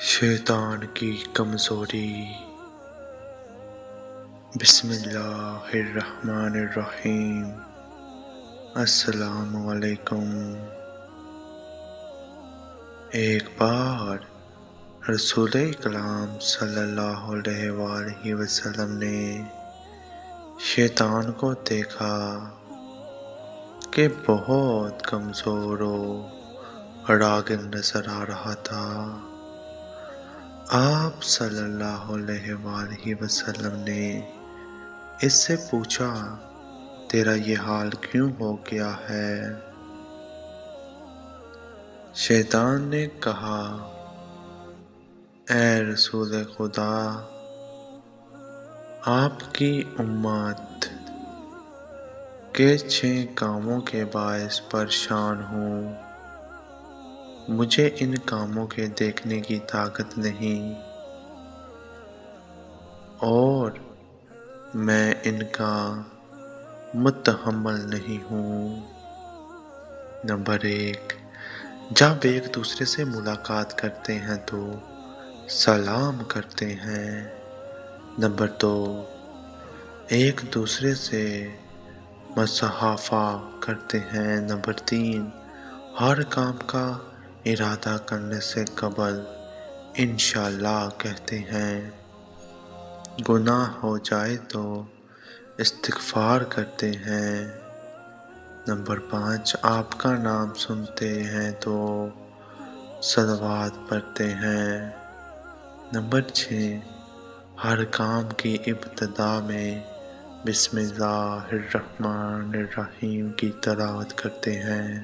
شیطان کی کمزوری۔ بسم اللہ الرحمن الرحیم۔ السلام علیکم۔ ایک بار رسول کلام صلی اللہ علیہ وآلہ وسلم نے شیطان کو دیکھا کہ بہت کمزور و راغب نظر آ رہا تھا۔ آپ صلی اللہ علیہ وآلہ وسلم نے اس سے پوچھا، تیرا یہ حال کیوں ہو گیا ہے؟ شیطان نے کہا، اے رسول خدا، آپ کی امت کے 6 کاموں کے باعث پریشان ہوں۔ مجھے ان کاموں کے دیکھنے کی طاقت نہیں اور میں ان کا متحمل نہیں ہوں۔ نمبر 1، جب ایک دوسرے سے ملاقات کرتے ہیں تو سلام کرتے ہیں۔ نمبر 2، ایک دوسرے سے مصافحہ کرتے ہیں۔ نمبر 3، ہر کام کا ارادہ کرنے سے قبل انشاءاللہ کہتے ہیں۔ گناہ ہو جائے تو استغفار کرتے ہیں۔ نمبر 5، آپ کا نام سنتے ہیں تو صلوات پڑھتے ہیں۔ نمبر 6، ہر کام کی ابتدا میں بسم اللہ الرحمن الرحیم کی تلاوت کرتے ہیں۔